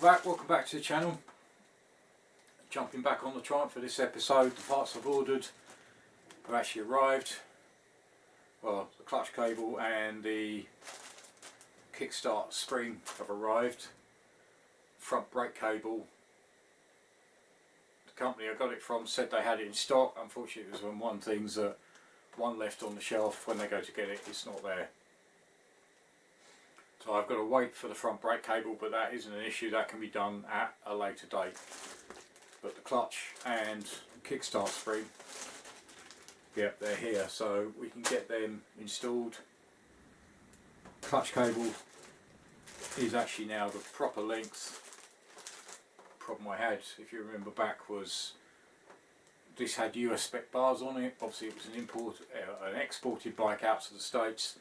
welcome back to the channel. Jumping back on the Triumph for this episode. The parts I've ordered have actually arrived. Well, the clutch cable and the kickstart spring have arrived. Front brake cable, the company I got it from said they had it in stock. Unfortunately it was one things that one left on the shelf. When they go to get it, it's not there. So I've got to wait for the front brake cable, but that isn't an issue, that can be done at a later date. But the clutch and kickstart spring, yep, they're here, so we can get them installed. Clutch cable is actually now the proper length. Problem I had, if you remember back, was this had US spec bars on it. Obviously it was an exported bike out to the States.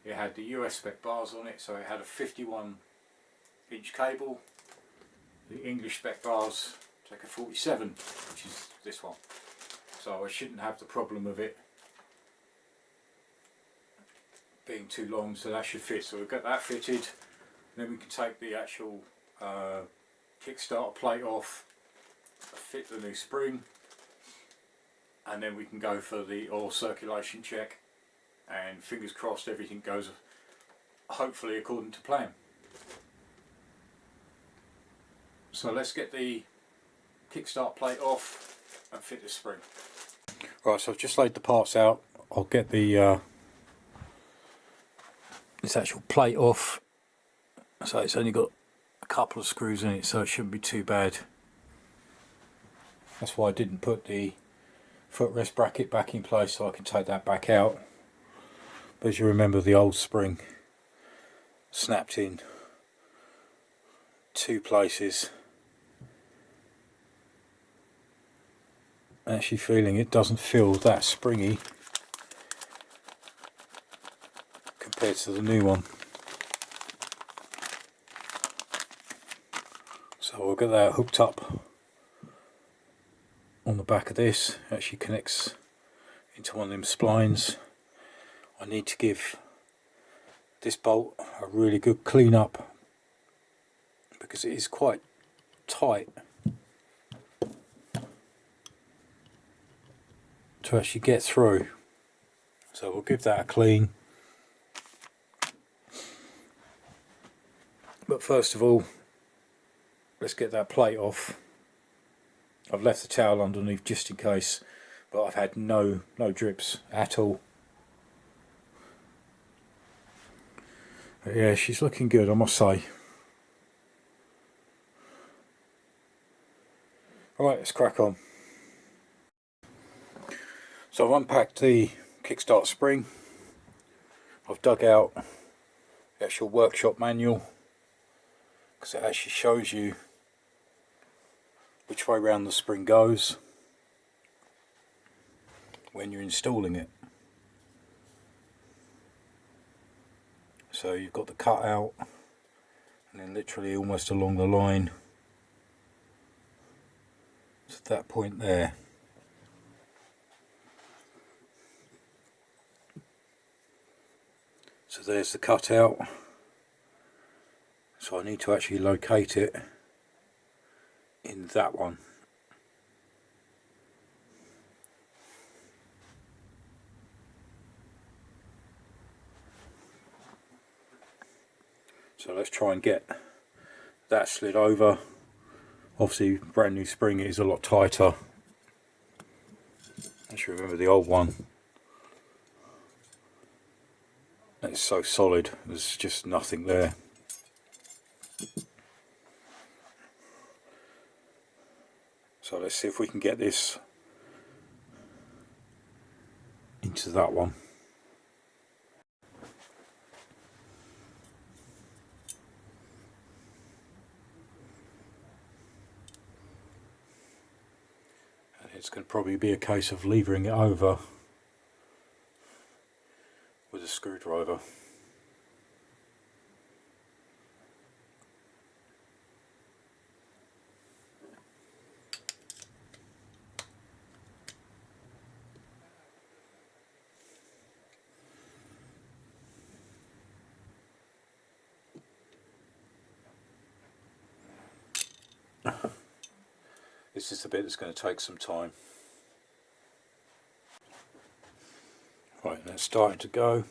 It had the US spec bars on it, so it had a 51-inch cable. The English spec bars take a 47, which is this one. So I shouldn't have the problem of it being too long, so that should fit. So we've got that fitted. Then we can take the actual kickstarter plate off, fit the new spring, and then we can go for the oil circulation check. And fingers crossed everything goes hopefully according to plan. So let's get the kickstart plate off and fit the spring. Right, so I've just laid the parts out. I'll get the this actual plate off. So it's only got a couple of screws in it, so it shouldn't be too bad. That's why I didn't put the footrest bracket back in place, so I can take that back out. But as you remember, the old spring snapped in two places. Actually feeling it doesn't feel that springy compared to the new one. So we'll get that hooked up on the back of this. It actually connects into one of them splines. I need to give this bolt a really good clean up because it is quite tight to actually get through. So we'll give that a clean. But first of all, let's get that plate off. I've left the towel underneath just in case, but I've had no drips at all. But yeah, she's looking good, I must say. Alright, let's crack on. So I've unpacked the kickstart spring. I've dug out the actual workshop manual because it actually shows you which way round the spring goes when you're installing it. So you've got the cut out and then literally almost along the line to that point there. So there's the cut out. So I need to actually locate it in that one. So let's try and get that slid over. Obviously brand new spring is a lot tighter. As you remember the old one, it's so solid, there's just nothing there. So let's see if we can get this into that one. It's going to probably be a case of levering it over with a screwdriver. This is the bit that's going to take some time. Right, that's starting to go.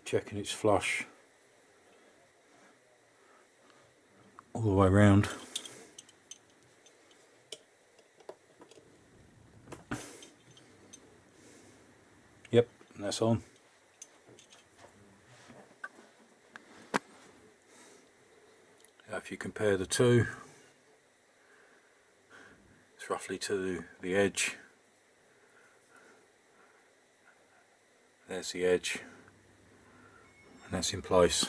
Checking it's flush all the way around. Yep, and that's on. Now if you compare the two, it's roughly to the edge. There's the edge. And that's in place.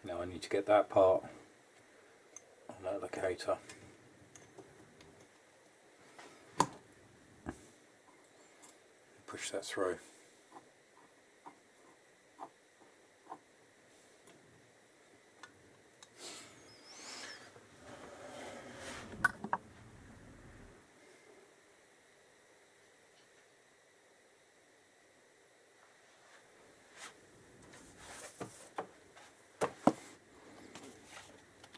Now I need to get that part on that locator. Push that through.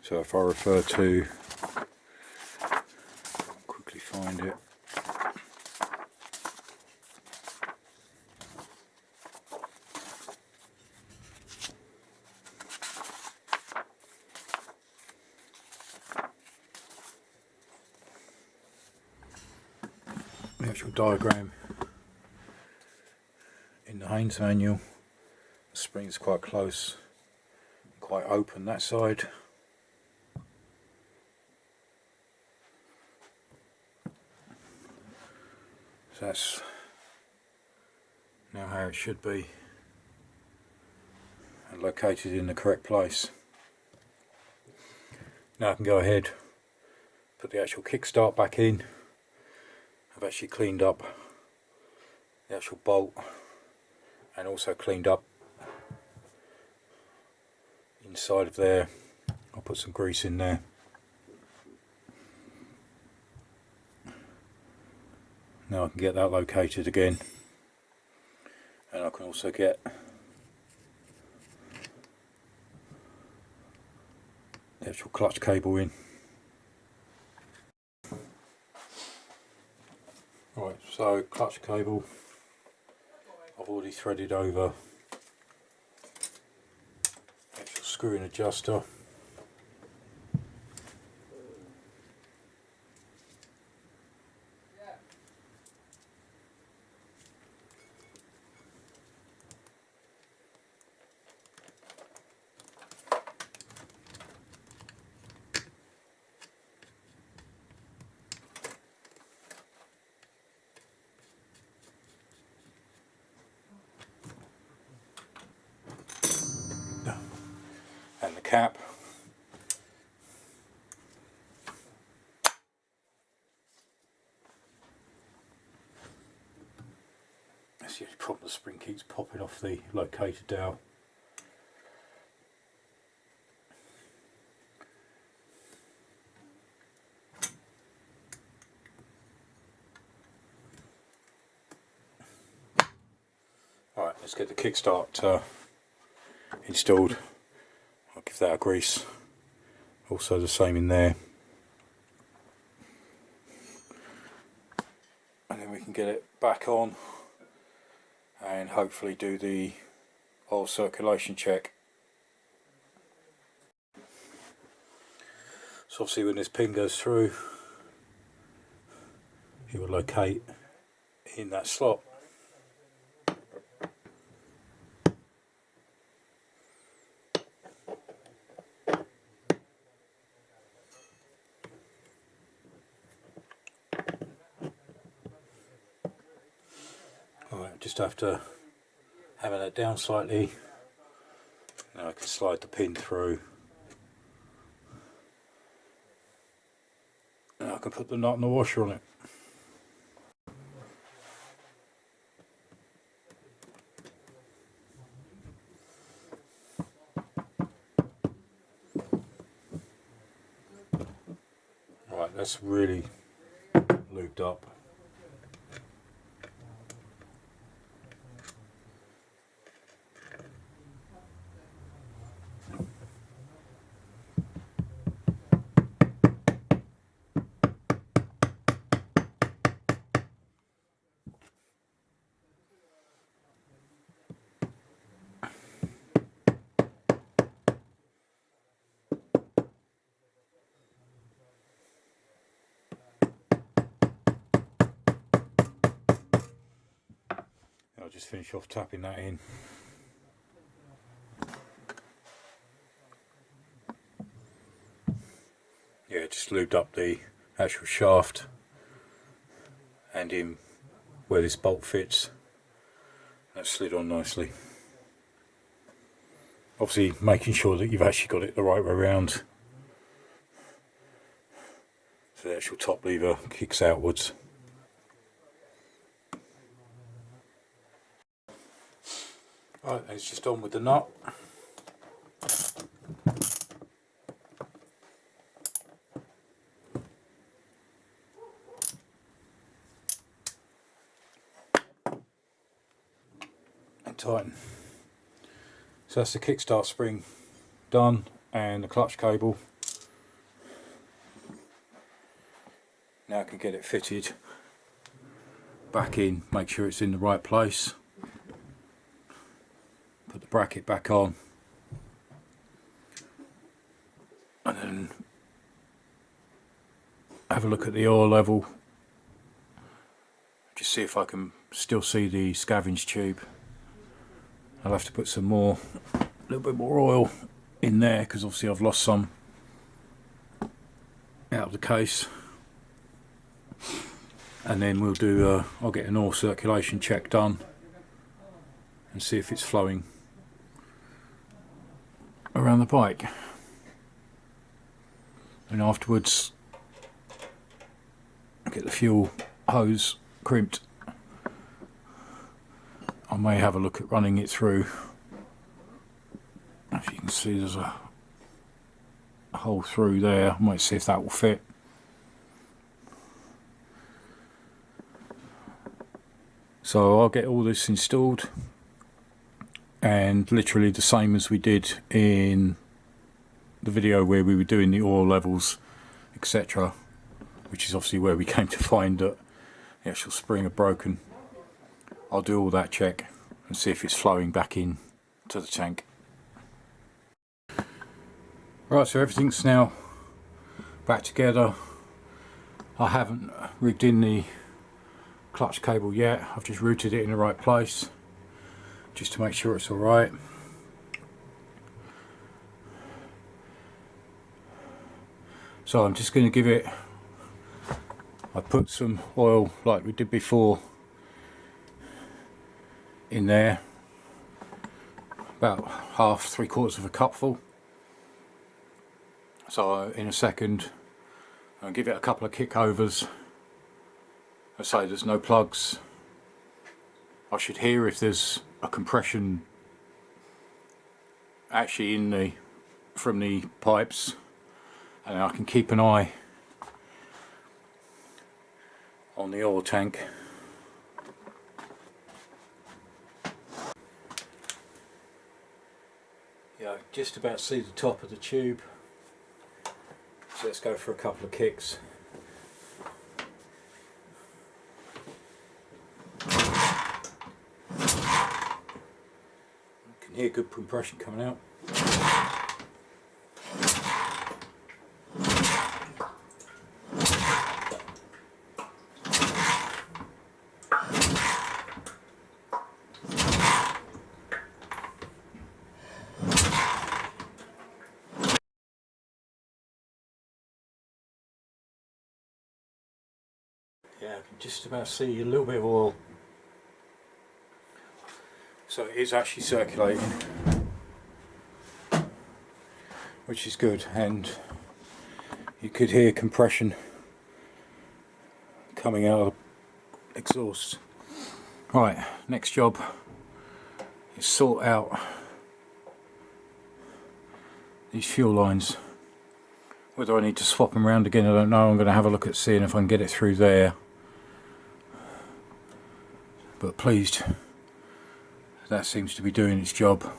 So if I refer to, quickly find it. The actual diagram in the Haynes manual, the spring's quite close, quite open that side. So that's now how it should be and located in the correct place. Now I can go ahead, put the actual kickstart back in. I've actually cleaned up the actual bolt and also cleaned up inside of there. I'll put some grease in there. Now I can get that located again, and I can also get the actual clutch cable in. Right, so clutch cable I've already threaded over the actual screw-in adjuster. And the cap. That's the only problem, the spring keeps popping off the locator dowel. Alright, let's get the kickstart installed. I'll give that a grease. Also the same in there. And then we can get it back on and hopefully do the oil circulation check. So obviously when this pin goes through, it will locate in that slot. Alright, just have to hammer that down slightly. Now I can slide the pin through. Now I can put the nut and the washer on it. Right, that's really lubed up. I'll just finish off tapping that in. Yeah, just lubed up the actual shaft and in where this bolt fits. That slid on nicely. Obviously making sure that you've actually got it the right way around, so the actual top lever kicks outwards. Right, it's just on with the nut. And tighten. So that's the kickstart spring done, and the clutch cable. Now I can get it fitted back in, make sure it's in the right place. Put the bracket back on, and then have a look at the oil level. Just see if I can still see the scavenge tube. I'll have to put some more, a little bit more oil in there, because obviously I've lost some out of the case. And then we'll do, I'll get an oil circulation check done and see if it's flowing around the bike. And afterwards, get the fuel hose crimped. I may have a look at running it through. As you can see, there's a hole through there. I might see if that will fit. So I'll get all this installed, and literally the same as we did in the video where we were doing the oil levels, etc., which is obviously where we came to find that the actual spring had broken. I'll do all that check and see if it's flowing back in to the tank. Right, so everything's now back together. I haven't rigged in the clutch cable yet. I've just routed it in the right place just to make sure it's alright. So I'm just going to give it, I put some oil like we did before in there, about half, 3/4 of a cupful. So in a second I'll give it a couple of kick overs. I say there's no plugs. I should hear if there's a compression actually in the from the pipes, and I can keep an eye on the oil tank. Yeah, just about see the top of the tube. So let's go for a couple of kicks. hear good compression coming out. Yeah, I can just about see a little bit of oil. So it is actually circulating, which is good, and you could hear compression coming out of the exhaust. Right, next job is sort out these fuel lines. Whether I need to swap them around again, I don't know. I'm going to have a look at seeing if I can get it through there. But pleased, that seems to be doing its job.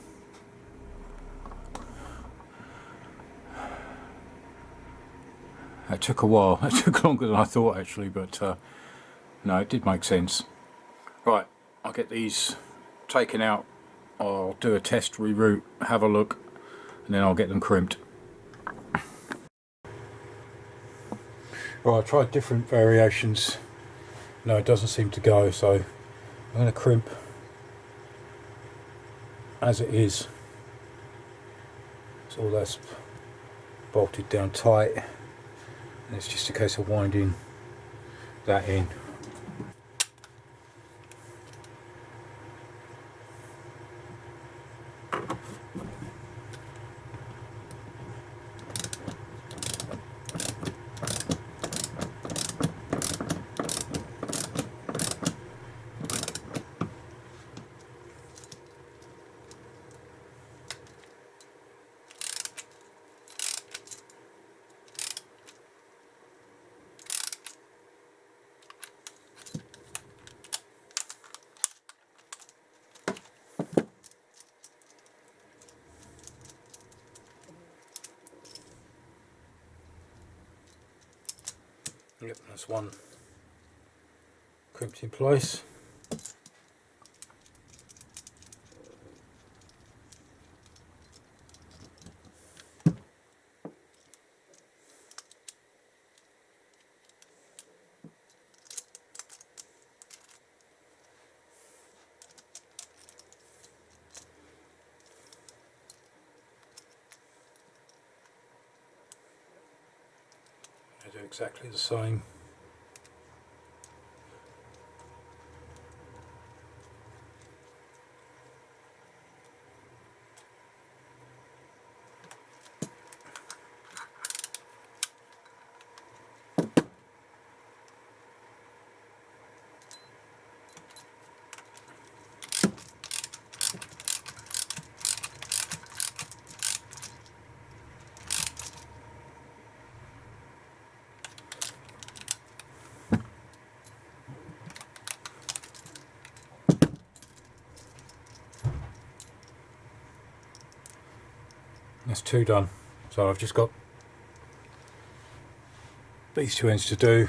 That took a while. That took longer than I thought actually, but no, it did make sense. Right, I'll get these taken out. I'll do a test reroute, have a look, and then I'll get them crimped. Right, I tried different variations. No, it doesn't seem to go, so I'm going to crimp as it is. So that's bolted down tight, and it's just a case of winding that in. Yep, that's one crimped in place. I do exactly the same. That's two done. So I've just got these two ends to do,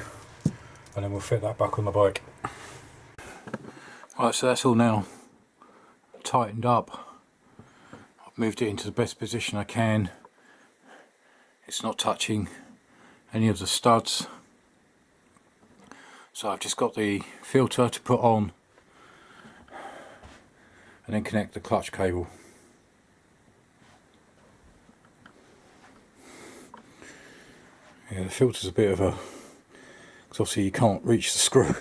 and then we'll fit that back on the bike. Right, so that's all now tightened up. I've moved it into the best position I can. It's not touching any of the studs. So I've just got the filter to put on and then connect the clutch cable. Yeah, the filter's a bit of a, because obviously you can't reach the screw.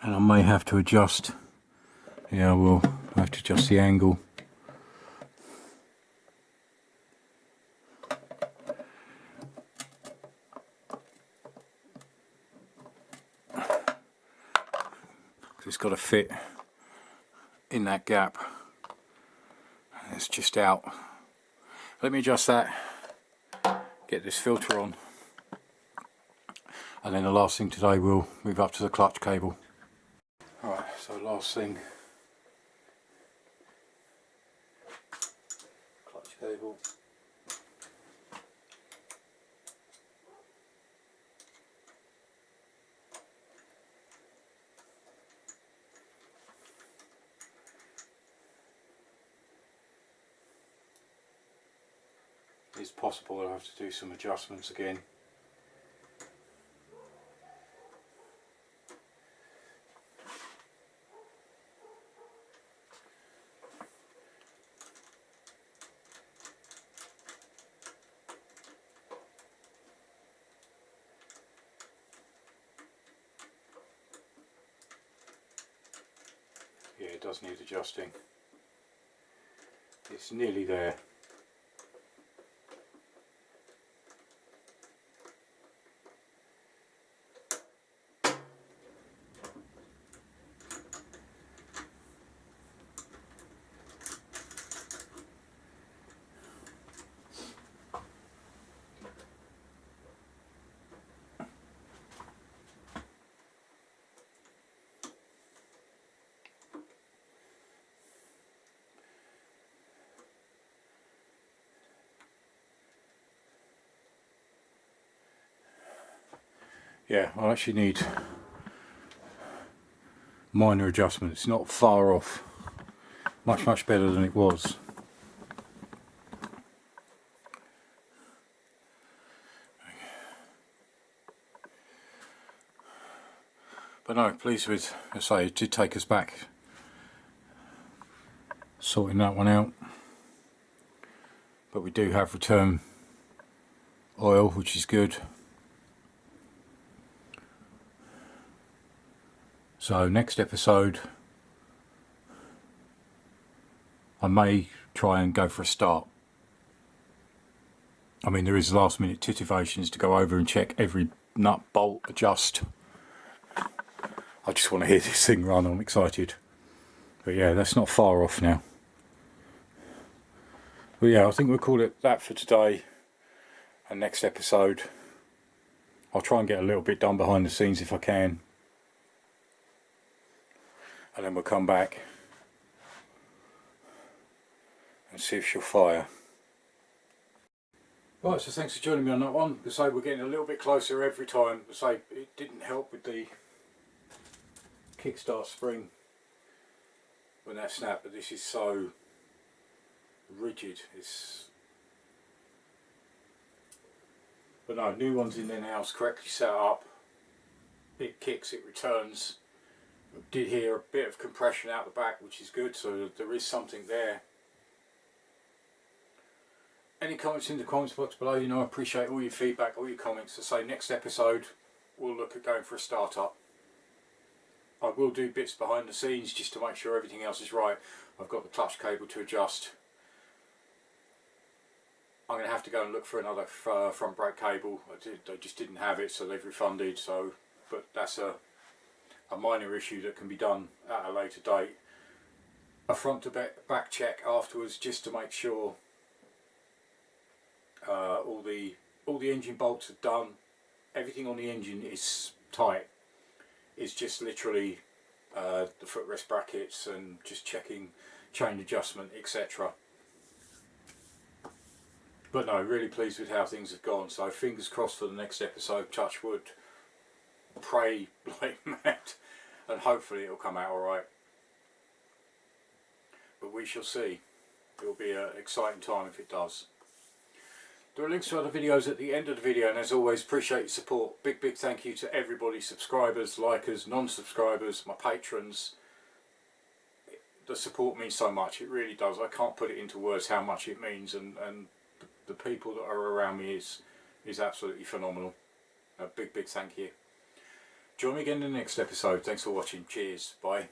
And I may have to adjust, yeah I will have to adjust the angle. It's got to fit in that gap. It's just out. Let me adjust that, get this filter on, and then the last thing today we'll move up to the clutch cable. Alright, so last thing cable. It's possible I'll have to do some adjustments again. Yeah, it does need adjusting. It's nearly there. Yeah, I actually need minor adjustments. It's not far off. Much better than it was. But no, pleased with, as I say, it did take us back sorting that one out. But we do have return oil, which is good. So next episode I may try and go for a start. I mean, there is last minute titivations to go over and check every nut, bolt, adjust. I just want to hear this thing run, I'm excited. But yeah, that's not far off now. But yeah, I think we'll call it that for today. And next episode I'll try and get a little bit done behind the scenes if I can. And then we'll come back and see if she'll fire. Right, so thanks for joining me on that one. As I say, we're getting a little bit closer every time. As I say, it didn't help with the kickstart spring when that snapped, but this is so rigid. But no, new one's in there now, it's correctly set up. It kicks, it returns. I did hear a bit of compression out the back, which is good, so there is something there. Any comments in the comments box below? You know, I appreciate all your feedback, all your comments. To say next episode we'll look at going for a start-up. I will do bits behind the scenes just to make sure everything else is right. I've got the clutch cable to adjust. I'm going to have to go and look for another front brake cable. I just didn't have it, so they've refunded. So, but that's a minor issue that can be done at a later date. A front to back check afterwards, just to make sure all the engine bolts are done. Everything on the engine is tight. It's just literally the footrest brackets and just checking chain adjustment, etc. But no, really pleased with how things have gone. So fingers crossed for the next episode. Touch wood. Pray like mad, and hopefully it'll come out alright. But we shall see. It will be an exciting time if it does. There are links to other videos at the end of the video, and as always, appreciate your support. Big thank you to everybody, subscribers, likers, non-subscribers, my patrons. The support means so much, it really does. I can't put it into words how much it means, and the people that are around me is absolutely phenomenal. A big thank you. Join me again in the next episode. Thanks for watching. Cheers. Bye.